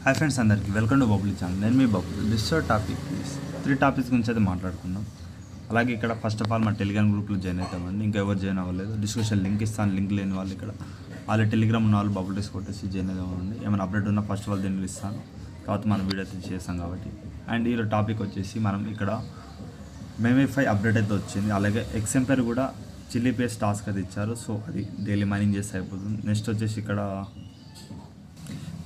Hi friends, అందరికీ welcome to bubble channel. నేను మీ bubble. Disturb topic 3 topics గురించి అయితే మాట్లాడుకుందాం. అలాగే ఇక్కడ ఫస్ట్ ఆఫ్ ఆల్ మా టెలిగ్రామ్ గ్రూప్లో జాయిన్ అవుతామండి. ఇంకా ఎవరు జాయిన్ అవ్వలేదు, డిస్క్రిప్షన్ లింక్ ఇస్తాను. లింక్ లేని వాళ్ళు ఇక్కడ వాళ్ళ టెలిగ్రామ్ ఉన్న వాళ్ళు బబుల్ డేస్ కొట్టేసి జాయిన్ అవుతామండి. ఏమైనా అప్డేట్ ఉన్నా ఫస్ట్ ఆఫ్ ఆల్ దీన్ని ఇస్తాను. తర్వాత మనం వీడియో అయితే చేస్తాం కాబట్టి. అండ్ ఈరోజు టాపిక్ వచ్చేసి మనం ఇక్కడ మేమేఫై అప్డేట్ అయితే వచ్చింది. అలాగే ఎక్సెంపర్ కూడా చిల్లీ పేస్ టాస్క్ అయితే ఇచ్చారు. సో అది డైలీ మైనింగ్ చేస్తే అయిపోతుంది. నెక్స్ట్ వచ్చేసి ఇక్కడ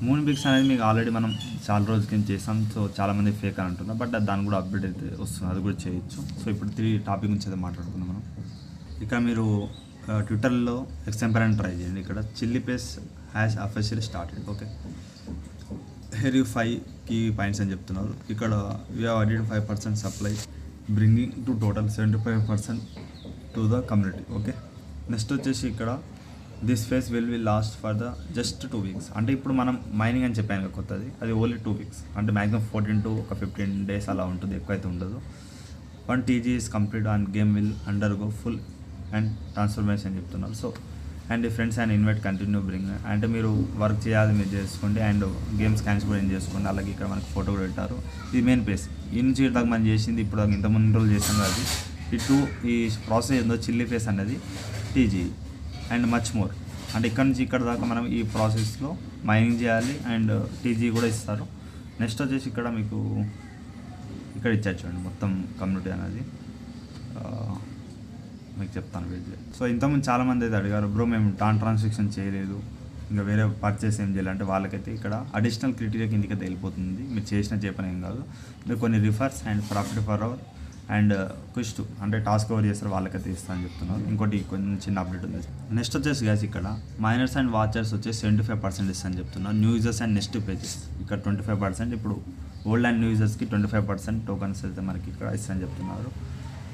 మూన్ బిక్స్ అనేది మీకు ఆల్రెడీ మనం చాలా రోజుల కింద చేసాం. సో చాలామంది ఫేక్ అని అంటున్నారు, బట్ దాని కూడా అప్డేట్ అయితే వస్తుంది, అది కూడా చేయొచ్చు. సో ఇప్పుడు 3 టాపిక్ నుంచి అయితే మాట్లాడుకుందాం మనం. ఇక మీరు ట్విట్టర్లో ఎక్సెంపర్ అని ట్రై చేయండి. ఇక్కడ chilli phase has official started. Okay, here 5 key points అని చెప్తున్నారు. ఇక్కడ we have added 5% supply bringing to total 75% to the community. Okay, next వచ్చేసి ఇక్కడ this phase will last for the just 2 weeks. అంటే ఇప్పుడు మనం మైనింగ్ అని చెప్పాను కదా కొత్తది, అది ఓన్లీ 2 weeks. అంటే మ్యాక్సిమం 14 to 15 days అలా ఉంటుంది, ఎక్కువైతే ఉండదు. 1 TG is complete and game will undergo full and transformation చెప్తున్నారు. So and friends and invite continue bring, అంటే మీరు వర్క్ చేయాలి మీరు చేసుకోండి, అండ్ గేమ్ స్కాన్స్ కూడా ఏం చేసుకోండి. అలాగే ఇక్కడ మనకి ఫోటో కూడా పెట్టారు. ఇది మెయిన్ ప్లేస్. ఈ నుంచి దాకా మనం చేసింది, ఇప్పుడు ఇంత ముందు రోజులు చేసాం కదా, ఈ ప్రాసెస్ ఏందో చిల్లీ ఫేస్ అనేది టీజీ అండ్ మచ్ మోర్. అంటే ఇక్కడ నుంచి ఇక్కడ దాకా మనం ఈ ప్రాసెస్లో మైనింగ్ చేయాలి, అండ్ టీజీ కూడా ఇస్తారు. నెక్స్ట్ వచ్చేసి ఇక్కడ మీకు ఇక్కడ ఇచ్చారు చూడండి మొత్తం కమ్యూనిటీ అనేది. మీకు చెప్తాను వీడియో. సో ఇంతకుముందు చాలామంది అయితే అడిగారు, బ్రో మేము ట్రాన్సాక్షన్ చేయలేదు, ఇంకా వేరే పర్చేస్ ఏం చేయాలి అంటే, వాళ్ళకైతే ఇక్కడ అడిషనల్ క్రైటీరియా కిందకి అయితే వెళ్ళిపోతుంది. మీరు చేసిన చెప్పని ఏం కాదు, మీరు కొన్ని refers and profit for hour and quiz 2 అంటే టాస్క్ ఓవర్ చేస్తారు, వాళ్ళకైతే ఇస్తా అని చెప్తున్నారు. ఇంకోటి కొంచెం చిన్న అప్డేట్ ఉంది. నెక్స్ట్ వచ్చేసి గ్యాస్ ఇక్కడ మైనర్స్ అండ్ వాచర్స్ వచ్చేసి 75% ఇస్తా అని చెప్తున్నారు. New users and next pages ఇక్కడ 25%. ఇప్పుడు ఓల్డ్ అండ్ న్యూ యూజర్స్కి 25% టోకన్స్ అయితే మనకి ఇక్కడ ఇస్తా అని చెప్తున్నారు.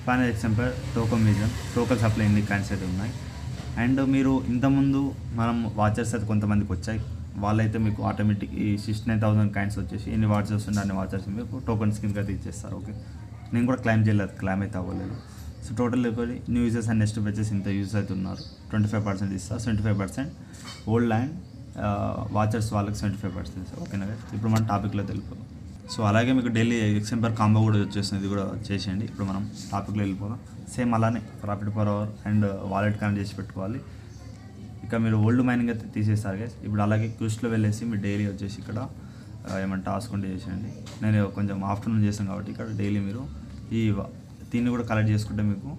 Final example token vision, token supply ఎన్ని కాయిన్స్ అయితే ఉన్నాయి. అండ్ మీరు ఇంతకుముందు మనం వాచర్స్ అయితే కొంతమందికి వచ్చాయి, వాళ్ళైతే మీకు ఆటోమేటిక్ ఈ 69,000 కాయిన్స్ వచ్చేసి ఎన్ని వాచర్స్ ఉన్నాయి అన్ని వాచర్స్ మీకు టోకన్స్ కింద అయితే ఇచ్చేస్తారు. ఓకే, నేను కూడా క్లైమ్ చేయలేదు, క్లైమ్ అయితే అవ్వలేదు. So total new users and next వచ్చేసి ఇంత యూజ్ అయితే ఉన్నారు. 25% ఇస్తారు, 75% ఓల్డ్ అండ్ వాచర్స్ వాళ్ళకి 75% ఇస్తారు. ఓకేనా, ఇప్పుడు మనం టాపిక్లో వెళ్ళిపోదాం. సో అలాగే మీకు డైలీ ఎక్సెంపర్ కాంబో కూడా వచ్చేస్తుంది, ఇది కూడా చేసేయండి. ఇప్పుడు మనం టాపిక్లో వెళ్ళిపోదాం. సేమ్ అలానే profit per hour and wallet connect చేసి పెట్టుకోవాలి. ఇక మీరు ఓల్డ్ మైనింగ్ అయితే తీసేస్తారు గైస్. ఇప్పుడు అలాగే క్విజ్లో వెళ్ళేసి మీరు డైలీ వచ్చేసి ఇక్కడ ఏమైనా టాస్క్ ఉంటే చేసేయండి. నేను కొంచెం ఆఫ్టర్నూన్ చేస్తాను కాబట్టి ఇక్కడ డైలీ మీరు దీన్ని కూడా కలెక్ట్ చేసుకుంటే మీకు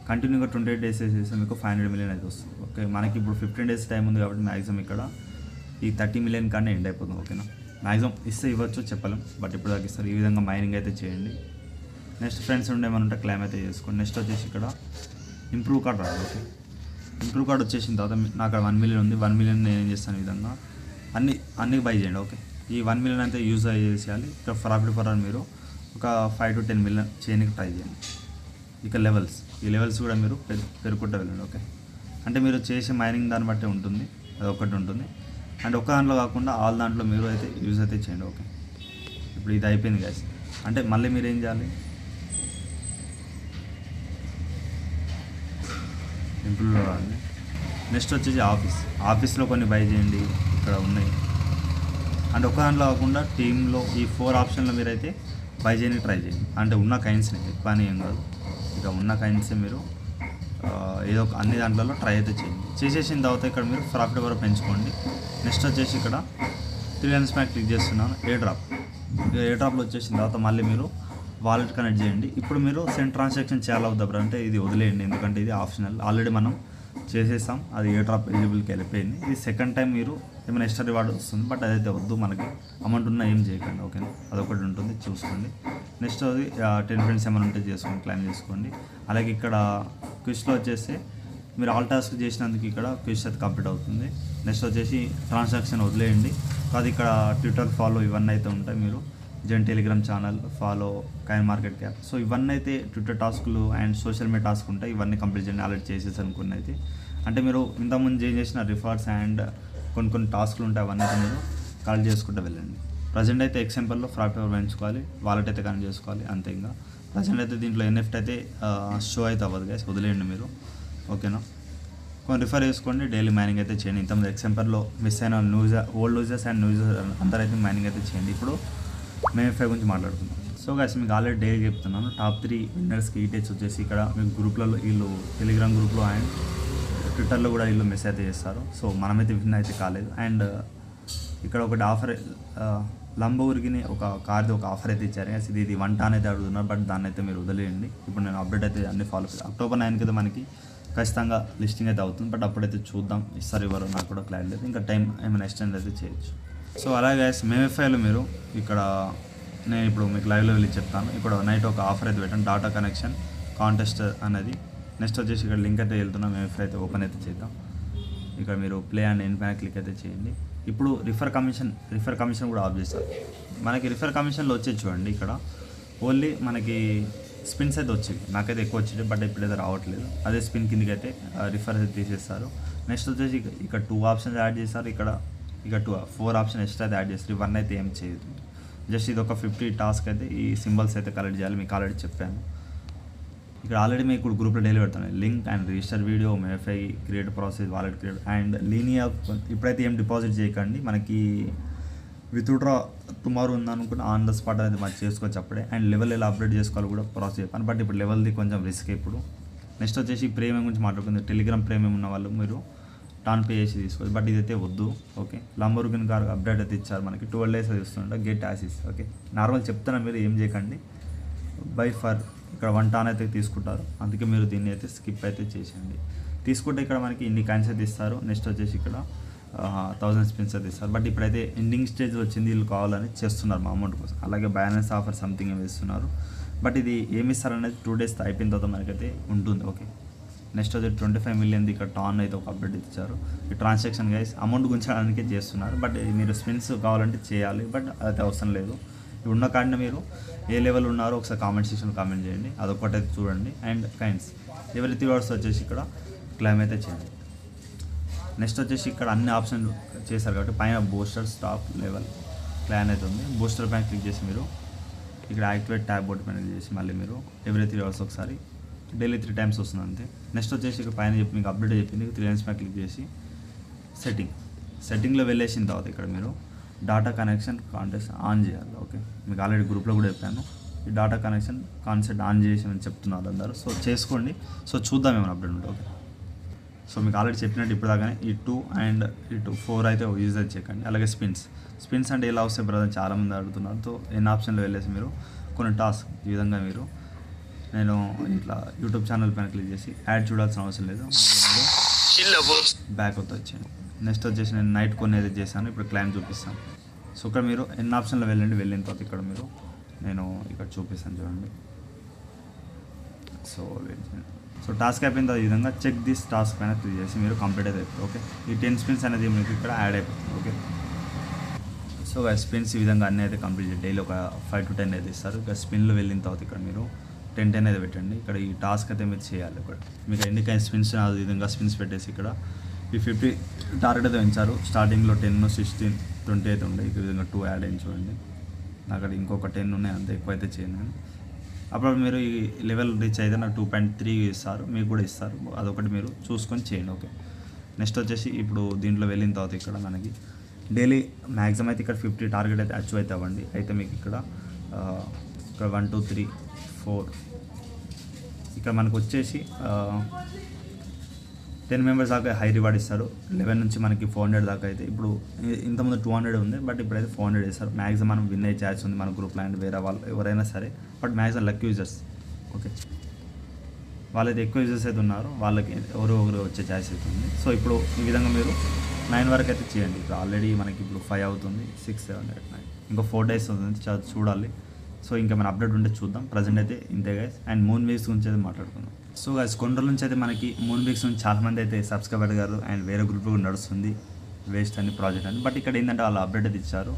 కంటిన్యూగా 28 days చేస్తే మీకు 500 million అయితే వస్తుంది. ఓకే, మనకి ఇప్పుడు 15 days టైం ఉంది కాబట్టి మ్యాక్సిమం ఇక్కడ ఈ 30 million కానీ ఎండ్ అయిపోతుంది. ఓకేనా, మ్యాక్సిమం ఇస్తే ఇవ్వచ్చు, చెప్పలేం, బట్ ఇప్పుడు దాకా ఇస్తారు. ఈ విధంగా మైనింగ్ అయితే చేయండి. నెక్స్ట్ ఫ్రెండ్స్ ఉండేమని ఉంటే క్లైమ్ అయితే చేసుకోండి. నెక్స్ట్ వచ్చేసి ఇక్కడ ఇంప్రూవ్ కార్డ్ రాదు. ఓకే, ఇంప్రూవ్ కార్డ్ వచ్చేసిన తర్వాత నాకు 1 million ఉంది. 1 million నేను ఏం చేస్తాను, ఈ విధంగా అన్నీ బై చేయండి. ఓకే, ఈ 1 million అయితే యూజ్ చేసేయాలి. ఇక్కడ ప్రాఫిట్ పర్ అవర్ మీరు ఒక 5 to 10 million చేయడానికి ట్రై చేయండి. ఇక లెవెల్స్, ఈ లెవెల్స్ కూడా మీరు పెరుగుకుంటూ వెళ్ళండి. ఓకే, అంటే మీరు చేసే మైనింగ్ దాన్ని బట్టి ఉంటుంది, అది ఒకటి ఉంటుంది. అండ్ ఒక దాంట్లో కాకుండా ఆల్ దాంట్లో మీరు అయితే యూజ్ అయితే చేయండి. ఓకే, ఇప్పుడు ఇది అయిపోయింది గ్యాస్. అంటే మళ్ళీ మీరు ఏం చేయాలి, ఇంప్రూవ్ అవ్వాలి. నెక్స్ట్ వచ్చేసి ఆఫీస్లో కొన్ని బై చేయండి, ఇక్కడ ఉన్నాయి. అండ్ ఒక దాంట్లో కాకుండా టీంలో ఈ 4 ఆప్షన్లో మీరైతే బై చేయడానికి ట్రై చేయండి. అంటే ఉన్న కైన్స్ని, ఎక్కువ అని ఏం కాదు, ఇక ఉన్న కైన్సే మీరు ఏదో అన్ని దాంట్లో ట్రై అయితే చేయండి. చేసేసిన తర్వాత ఇక్కడ మీరు ప్రాఫిట్ వరకు పెంచుకోండి. నెక్స్ట్ వచ్చేసి ఇక్కడ 3 lines పైన క్లిక్ చేస్తున్నాను, ఏ డ్రాప్లో వచ్చేసిన తర్వాత మళ్ళీ మీరు వాలెట్ కనెక్ట్ చేయండి. ఇప్పుడు మీరు సెండ్ ట్రాన్సాక్షన్ చేయాలవుతారు అంటే ఇది వదిలేయండి, ఎందుకంటే ఇది ఆప్షనల్. ఆల్రెడీ మనం చేసేసాం, అది ఏ డ్రాప్ ఎలిజిబుల్కి వెళ్ళిపోయింది. ఇది సెకండ్ టైం మీరు ఏమైనా ఎక్స్ట్రా రివార్డ్ వస్తుంది, బట్ అదైతే వద్దు, మనకి అమౌంట్ ఉన్నా ఏం చేయకండి. ఓకేనా, అదొకటి ఉంటుంది, చూసుకోండి. నెక్స్ట్ అది 10 friends ఏమైనా ఉంటే చేసుకోండి, క్లైమ్ చేసుకోండి. అలాగే ఇక్కడ క్విజ్లో వచ్చేసి మీరు ఆల్ టాస్క్ చేసినందుకు ఇక్కడ క్విజ్ అయితే కంప్లీట్ అవుతుంది. నెక్స్ట్ వచ్చేసి ట్రాన్సాక్షన్ వదిలేయండి. అది ఇక్కడ ట్విట్టర్ ఫాలో ఇవన్నీ అయితే ఉంటాయి. మీరు Telegram channel follow, coin market cap, so ఇవన్నీ అయితే ట్విట్టర్ టాస్క్లు అండ్ సోషల్ మీడియా టాస్క్ ఉంటాయి. ఇవన్నీ కంప్లీట్ చేయండి. ఆల్రెడీ చేసేసి అనుకున్న అయితే, అంటే మీరు ఇంతకుముందు ఏం చేసిన రిఫర్స్ అండ్ కొన్ని టాస్క్లు ఉంటాయి, అవన్నీ అయితే మీరు కలెక్ట్ చేసుకుంటూ వెళ్ళండి. ప్రజెంట్ అయితే ఎగ్జాంపుల్లో ప్రాఫిట్ పెంచుకోవాలి, వాలెట్ అయితే కనెక్ట్ చేసుకోవాలి, అంతే. ఇంకా ప్రజెంట్ అయితే దీంట్లో NFT అయితే షో అయితే అవ్వదు గైస్, వదిలేయండి మీరు. ఓకేనా, కొన్ని రిఫర్ చేసుకోండి, డైలీ మైనింగ్ అయితే చేయండి. ఇంతకుముందు ఎక్సెంపర్లో మిస్ అయిన old users and new users అందరూ అయితే మైనింగ్ అయితే చేయండి. ఇప్పుడు మేమిఫై గురించి మాట్లాడుకుందాం. సో గైస్ మీకు ఆల్రెడీ డైలీ చెప్తున్నాను, టాప్ 3 విన్నర్స్కి ఈటెచ్ వచ్చేసి ఇక్కడ మీకు గ్రూప్లలో వీళ్ళు టెలిగ్రామ్ గ్రూప్లో అండ్ ట్విట్టర్లో కూడా వీళ్ళు మెసేజ్ అయితే చేస్తారు. సో మనమైతే విన్ అయితే కాలేదు. అండ్ ఇక్కడ ఒకటి ఆఫర్ లంబోర్గిని ఒక కార్ది ఒక ఆఫర్ అయితే ఇచ్చారు. ఇది 1 టన్ అయితే అడుగుతున్నారు, బట్ దాన్ని అయితే మీరు వదిలేయండి. ఇప్పుడు నేను అప్డేట్ అయితే అన్ని ఫాలో అక్టోబర్ 9 కదా మనకి ఖచ్చితంగా లిస్టింగ్ అయితే అవుతుంది. బట్ అప్పుడైతే చూద్దాం, ఇస్తారు ఎవరు నాకు కూడా క్లారిటీ లేదు. ఇంకా టైం ఏమైనా ఎక్స్టెండ్ అయితే చేయొచ్చు. సో అలాగే మేమిఫైలో మీరు ఇక్కడ నేను ఇప్పుడు మీకు లైవ్లో వెళ్ళి చెప్తాను. ఇప్పుడు నైట్ ఒక ఆఫర్ అయితే పెట్టాను, డాటా కనెక్షన్ కాంటెస్ట్ అనేది. నెక్స్ట్ వచ్చేసి ఇక్కడ లింక్ అయితే వెళ్తున్నాం, మేమిఫై అయితే ఓపెన్ అయితే చేద్దాం. ఇక్కడ మీరు ప్లే అండ్ ఎన్ పైన క్లిక్ అయితే చేయండి. ఇప్పుడు రిఫర్ కమిషన్ కూడా ఆఫ్ చేస్తారు. మనకి రిఫర్ కమిషన్లో వచ్చేది చూడండి, ఇక్కడ ఓన్లీ మనకి స్పిన్స్ అయితే వచ్చేవి, నాకైతే ఎక్కువ వచ్చేది, బట్ ఇప్పుడైతే రావట్లేదు. అదే స్పిన్ కిందకి అయితే రిఫర్ అయితే తీసేస్తారు. నెక్స్ట్ వచ్చేసి ఇక్కడ 2 ఆప్షన్స్ యాడ్ చేస్తారు, ఇక్కడ 4 ఆప్షన్ ఎక్స్ట్రా అయితే యాడ్ చేస్తారు. ఇవన్నీ అయితే ఏం చేయదు, జస్ట్ ఇది ఒక 50 టాస్క్ అయితే ఈ సింబల్స్ అయితే కలెక్ట్ చేయాలి. మీకు ఆల్రెడీ చెప్పాను. ఇక్కడ ఆల్రెడీ మీకు ఇప్పుడు గ్రూప్లో డైలీ పెడతాను లింక్ అండ్ రిజిస్టర్ వీడియో, మేఫై create process, wallet create and Linea. ఇప్పుడైతే ఏం డిపాజిట్ చేయకండి, మనకి విత్డ్రా టుమారో ఉందనుకున్న ఆన్ ద స్పాట్ అనేది మనం చేసుకోవచ్చు అప్పుడే. అండ్ లెవెల్ ఎలా అప్డేట్ చేసుకోవాలి కూడా ప్రాసెస్ చెప్పాను, బట్ ఇప్పుడు లెవెల్ది కొంచెం రిస్క్. ఇప్పుడు నెక్స్ట్ వచ్చేసి ప్రీమియం గురించి మాట్లాడుకుంది. టెలిగ్రామ్ ప్రీమియం ఉన్న వాళ్ళు మీరు టాన్ పే చేసి తీసుకోవచ్చు, బట్ ఇదైతే వద్దు. ఓకే, లంబోర్గిని కార్ అప్డేట్ అయితే ఇచ్చారు మనకి, 12 days అది ఇస్తుంటే గెట్ యాసిస్. ఓకే, నార్మల్ చెప్తాను, మీరు ఏం చేయకండి. బై ఫర్ ఇక్కడ 1 టన్ అయితే తీసుకుంటారు, అందుకే మీరు దీన్ని అయితే స్కిప్ అయితే చేసేయండి. తీసుకుంటే ఇక్కడ మనకి ఇన్ని కాయిన్స్ అయితే ఇస్తారు. నెక్స్ట్ వచ్చేసి ఇక్కడ 1000 స్పిన్స్ అయితే ఇస్తారు, బట్ ఇప్పుడైతే ఎండింగ్ స్టేజ్ వచ్చింది, వీళ్ళు కావాలని చేస్తున్నారు మా అమౌంట్ కోసం. అలాగే బ్యాలెన్స్ ఆఫర్ సంథింగ్ ఏమి ఇస్తున్నారు, బట్ ఇది ఏమి ఇస్తారు అనేది 2 days అయిపోయిన తర్వాత మనకైతే ఉంటుంది. ఓకే, నెక్స్ట్ వచ్చి 25 million ఇక్కడ టాన్ అయితే ఒక అప్డేట్ ఇచ్చారు. ఈ ట్రాన్సాక్షన్ గైస్ అమౌంట్ గుంచడానికే చేస్తున్నారు, బట్ మీరు స్పిన్స్ కావాలంటే చేయాలి, బట్ అది అవసరం లేదు. ఇప్పుడు ఉన్న కాడిన మీరు ఏ లెవెల్ ఉన్నారో ఒకసారి కామెంట్ సెక్షన్లో కామెంట్ చేయండి, అదొకటి అయితే చూడండి. అండ్ కైన్స్ ఎవరి 3 hours వచ్చేసి ఇక్కడ క్లైమ్ అయితే చేయండి. నెక్స్ట్ వచ్చేసి ఇక్కడ అన్ని ఆప్షన్ చేశారు కాబట్టి పైన బూస్టర్ స్టాప్ లెవెల్ ప్లాన్ అయితే ఉంది. బూస్టర్ పైన క్లిక్ చేసి మీరు ఇక్కడ యాక్టివేట్ ట్యాబ్ బోర్డ్ పైన చేసి మళ్ళీ మీరు ఎవరీ 3 hours ఒకసారి డైలీ 3 times వస్తుంది అంతే. నెక్స్ట్ వచ్చేసి ఇక్కడ పైన చెప్పి మీకు అప్డేట్ చెప్పింది, 3 lines పైన క్లిక్ చేసి సెట్టింగ్లో వెళ్ళేసిన తర్వాత ఇక్కడ మీరు డాటా కనెక్షన్ కాన్సెప్ట్ ఆన్ చేయాలి. ఓకే, మీకు ఆల్రెడీ గ్రూప్లో కూడా చెప్పాను, ఈ డాటా కనెక్షన్ కాన్సెప్ట్ ఆన్ చేసామని చెప్తున్నారు అందరూ. సో చేసుకోండి. సో చూద్దాం ఏమైనా అప్డేట్ ఉంటుంది. ఓకే, సో మీకు ఆల్రెడీ చెప్పినట్టు ఇప్పుడు దాకానే ఈ 2 and 4 అయితే యూజ్ అయితే చేయకండి. అలాగే స్పిన్స్ అంటే ఎలా వస్తాయి బ్రదర్ చాలామంది అడుగుతున్నారు. సో ఎన్ని ఆప్షన్లో వెళ్ళేసి మీరు కొన్ని టాస్క్ ఈ విధంగా మీరు నేను ఇట్లా యూట్యూబ్ ఛానల్ పైన క్లిక్ చేసి యాడ్ చూడాల్సిన అవసరం లేదు, బ్యాక్ అవుతా వచ్చాను. నెక్స్ట్ వచ్చేసి నేను నైట్ కొన్ని అయితే చేశాను, ఇప్పుడు క్లైమ్ చూపిస్తాను. సో ఇక్కడ మీరు ఎన్ని ఆప్షన్లో వెళ్ళిన తర్వాత ఇక్కడ మీరు నేను ఇక్కడ చూపిస్తాను చూడండి. సో టాస్క్ అయిపోయిన తర్వాత ఈ విధంగా చెక్ దిస్ టాస్క్ పైన క్లిక్ చేసి మీరు కంప్లీట్ అయితే అయిపోతుంది. ఓకే, ఈ 10 spins అనేది మీకు ఇక్కడ యాడ్ అయిపోతుంది. ఓకే, సో స్పిన్స్ ఈ విధంగా అన్నీ అయితే కంప్లీట్ చేయండి. డైలీ ఒక 5 to 10 అయితే ఇస్తారు. ఇక స్పిన్లో వెళ్ళిన తర్వాత ఇక్కడ మీరు 10 అయితే పెట్టండి. ఇక్కడ ఈ టాస్క్ అయితే మీరు చేయాలి. ఇక్కడ మీకు ఎన్ని స్పిన్స్ ఆ విధంగా స్పిన్స్ పెట్టేసి ఇక్కడ ఈ 50 టార్గెట్ అయితే పెంచారు. స్టార్టింగ్లో 10, 16, 20 అయితే ఉండే. ఈ విధంగా 2 యాడ్ అయ్యి చూడండి. అక్కడ ఇంకొక 10 ఉన్నాయి, అంత ఎక్కువ అయితే చేయను. అప్పుడు మీరు ఈ లెవెల్ రీచ్ అయితే నాకు 2.3 ఇస్తారు, మీకు కూడా ఇస్తారు. అదొకటి మీరు చూసుకొని చేయండి. ఓకే, నెక్స్ట్ వచ్చేసి ఇప్పుడు దీంట్లో వెళ్ళిన తర్వాత ఇక్కడ మనకి డైలీ మ్యాక్సిమం అయితే ఇక్కడ 50 టార్గెట్ అయితే అచీవ్ అయితే అవ్వండి. అయితే మీకు ఇక్కడ 1, 2, 3, 4 ఇక్కడ మనకు వచ్చేసి 10 members దాకా హై రివార్డ్ ఇస్తారు. 11 నుంచి మనకి 400 దాకా అయితే, ఇప్పుడు ఇంతకుముందు 200 ఉంది, బట్ ఇప్పుడైతే 400 ఇస్తారు. మ్యాక్సిమం మనం విన్ అయ్యే ఛాన్స్ ఉంది మన గ్రూప్లో అండ్ వేరే వాళ్ళు ఎవరైనా సరే, but maximum luck users. Okay, వాళ్ళైతే ఎక్కువ యూజర్స్ అయితే ఉన్నారు, వాళ్ళకి ఎవరు వచ్చే ఛాన్స్ అయితే ఉంది. సో ఇప్పుడు ఈ విధంగా మీరు 9 వరకు అయితే చేయండి. ఇప్పుడు ఆల్రెడీ మనకి ఇప్పుడు 5 అవుతుంది, 6, 7, 8, 9 ఇంకో 4 days అవుతుంది, చూడాలి. సో ఇంకా మన అప్డేట్ ఉంటే చూద్దాం. ప్రజెంట్ అయితే ఇంతే గైస్. అండ్ మూన్ వీక్స్ గురించి అయితే మాట్లాడుకుందాం. సో గైస్ కొన్ని రోజుల నుంచి అయితే మనకి మూన్ వీక్స్ నుంచి చాలామంది అయితే సబ్స్క్రైబర్ గారు అండ్ వేరే గ్రూప్లో నడుస్తుంది వేస్ట్ అని ప్రాజెక్ట్ అని, బట్ ఇక్కడ ఏంటంటే వాళ్ళు అప్డేట్ అయితే ఇచ్చారు.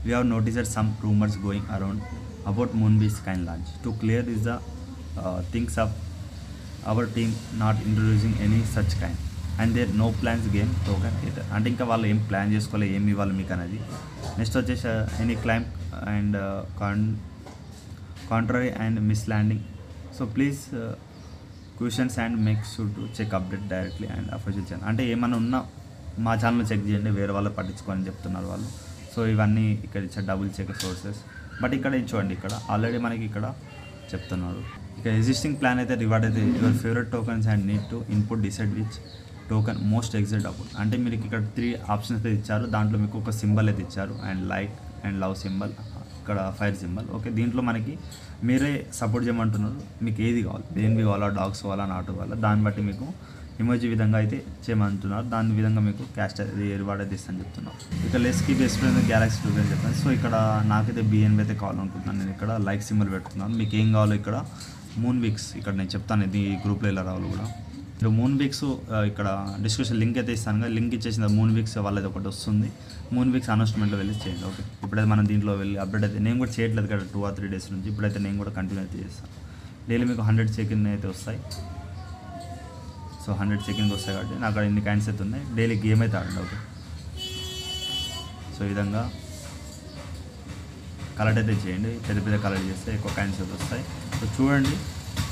We have noticed some rumours going around about moon weeks coin launch to clear is the things of our team not introducing any such coin and there no plans game token అయితే, అంటే ఇంకా వాళ్ళు ఏం plan చేసుకోవాలి, ఏమి ఇవ్వాలి మీకు అనేది. నెక్స్ట్ వచ్చేసి any claim and contrary and miss landing. So please questions and make sure to check update directly and official channel. అంటే ఏమైనా ఉన్నా మా ఛానల్ చెక్ చేయండి, వేరే వాళ్ళు పట్టించుకోని చెప్తున్నారు వాళ్ళు. సో ఇవన్నీ ఇక్కడ ఇచ్చే డబుల్ చెక్ సోర్సెస్. బట్ ఇక్కడ చూడండి, ఇక్కడ ఆల్రెడీ మనకి ఇక్కడ చెప్తున్నారు. ఇక ఎగ్జిస్టింగ్ ప్లాన్ అయితే రివార్డ్ అయితే your favourite tokens and need to input decide which token most exit అప్పుడు. అంటే మీరు ఇక్కడ 3 ఆప్షన్స్ అయితే ఇచ్చారు. దాంట్లో మీకు ఒక సింబల్ అయితే ఇచ్చారు, and like and love symbol, ఇక్కడ ఫైర్ సింబల్. ఓకే, దీంట్లో మనకి మీరే సపోర్ట్ చేయమంటున్నారు. మీకు ఏది కావాలి, దేనివి కావాలా, డాగ్స్ కావాలా, నాటు కావాలా, దాన్ని బట్టి మీకు ఇమోజీ విధంగా అయితే చేయమంటున్నారు. దాని విధంగా మీకు క్యాష్ రివార్డ్ అయితే ఇస్తాను చెప్తున్నారు. ఇక లెస్కి బెస్ట్ ఫ్రెండ్ గ్యాలక్సీ 2 అని చెప్పాను. సో ఇక్కడ నాకైతే BNB అయితే కావాలనుకుంటున్నాను. నేను ఇక్కడ లైక్ సింబల్ పెట్టుకున్నాను. మీకు ఏం కావాలో ఇక్కడ మూన్ వీక్స్ ఇక్కడ నేను చెప్తాను, ఇది గ్రూప్లో ఇలా రావాలి కూడా. మీరు మూన్ వీక్స్ ఇక్కడ డిస్క్రిప్షన్ లింక్ అయితే ఇస్తాను కదా, లింక్ ఇచ్చేసిన మూన్ వీక్స్ వాళ్ళది ఒకటి వస్తుంది. మూన్ వీక్స్ అనౌన్స్మెంట్లో వెళ్ళి చేయండి. ఓకే, ఇప్పుడైతే మనం దీంట్లో వెళ్ళి అప్డేట్ అయితే నేను కూడా చేయట్లేదు కదా 2 or 3 days నుంచి. ఇప్పుడైతే నేను కూడా కంటిన్యూ అయితే చేస్తాను. డైలీ మీకు 100 చెక్-ఇన్ అయితే వస్తాయి. సో 100 చెక్-ఇన్ వస్తాయి కాబట్టి నాకు అక్కడ ఇన్ని కాయిన్స్ అయితే ఉన్నాయి. డైలీ గేమ్ అయితే ఆడండి. ఓకే, సో ఈ విధంగా కలెక్ట్ అయితే చేయండి. పెద్ద పెద్ద కలెక్ట్ చేస్తే ఎక్కువ కాయిన్స్ అయితే వస్తాయి. సో చూడండి,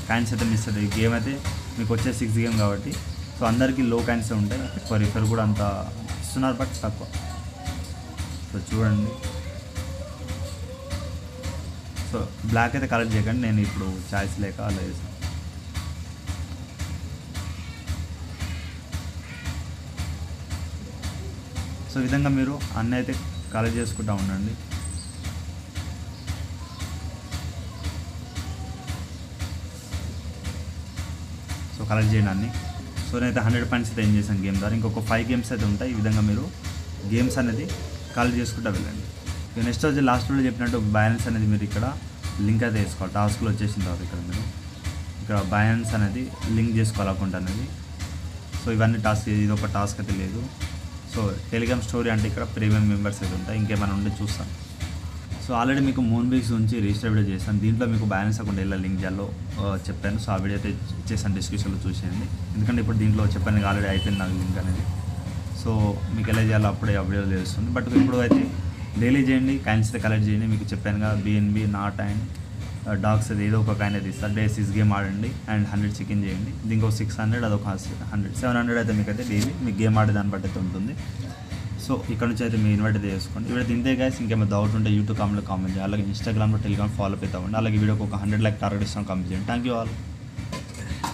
కాయిన్స్ అయితే మిస్ అవుతాయి. ఈ గేమ్ అయితే మీకు వచ్చే 6 గేమ్ కాబట్టి సో అందరికీ లో కాయిన్స్ ఉంటాయి. ఎక్కువ రిఫర్ కూడా అంత ఇస్తున్నారు, బట్ తక్కువ. సో చూడండి, సో బ్లాక్ అయితే కలెక్ట్ చేయకండి. నేను ఇప్పుడు ఛాయిస్ లేక అలా చేసాను. సో ఈ విధంగా మీరు అన్నీ అయితే కలెక్ట్ చేసుకుంటూ ఉండండి. సో కలెక్ట్ చేయండి అన్నీ. సో నేనైతే 100 పాయింట్స్ అయితే ఏం చేశాను గేమ్ ద్వారా. ఇంకొక 5 గేమ్స్ అయితే ఉంటాయి. ఈ విధంగా మీరు గేమ్స్ అనేది కలెక్ట్ చేసుకుంటూ వెళ్ళండి. ఇక నెక్స్ట్ వచ్చి లాస్ట్ రోజు చెప్పినట్టు బ్యాలెన్స్ అనేది మీరు ఇక్కడ లింక్ అయితే వేసుకోవాలి. టాస్క్లో వచ్చేసిన తర్వాత ఇక్కడ మీరు ఇక్కడ బ్యాలెన్స్ అనేది లింక్ చేసుకోవాలి అకౌంట్ అనేది. సో ఇవన్నీ టాస్క్, ఇది ఒక టాస్క్ అయితే లేదు. సో టెలిగ్రామ్ స్టోరీ అంటే ఇక్కడ ప్రీమియం మెంబర్స్ అయితే ఉంటాయి. ఇంకేమైనా ఉంటే చూస్తాం. సో ఆల్రెడీ మీకు మూన్ వీక్స్ నుంచి రిజిస్టర్ వీడియో చేశాను. దీంట్లో మీకు బ్యాలెన్స్ అకౌంట్ ఎలా లింక్ చేయాలో చెప్పాను. సో ఆ వీడియో అయితే ఇచ్చేసాను, డిస్క్రిప్షన్లో చూసేయండి. ఎందుకంటే ఇప్పుడు దీంట్లో చెప్పాను ఆల్రెడీ అయిపోయింది నాకు లింక్ అనేది. సో మీకు ఎలా చేయాలో అప్పుడే ఆ వీడియో తెలుస్తుంది. బట్ ఇప్పుడు అయితే డైలీ చేయండి, కాయిన్స్ అయితే కలెక్ట్ చేయండి. మీకు చెప్పానుగా BNB, నాట్ అండ్ డాగ్స్ అది ఏదో ఒక కాయిన్ అయితే ఇస్తారు. డే 6 గేమ్ ఆడండి అండ్ 100 చెక్-ఇన్ చేయండి. దీనికి ఒక 600, అదొక 100, 700 అయితే మీకు అయితే డైలీ మీకు గేమ్ ఆడే దాన్ని బట్టి అయితే ఉంటుంది. సో ఇక్కడ నుంచి అయితే మీరు ఇన్వైట్ అయితే చేసుకోండి. ఇవి ఇంతే గైస్. ఇంకేమైనా డౌట్ ఉంటే యూట్యూబ్ కామెంట్లో కామెంట్ చేయండి. అలాగే ఇన్స్టాగ్రామ్లో, టెలిగ్రామ్ ఫాలో అవుతామండి. అలాగే వీడియోకి ఒక 100 లైక్ టార్గెట్ ఇస్తాను, కామెంట్ చేయండి. Thank you all.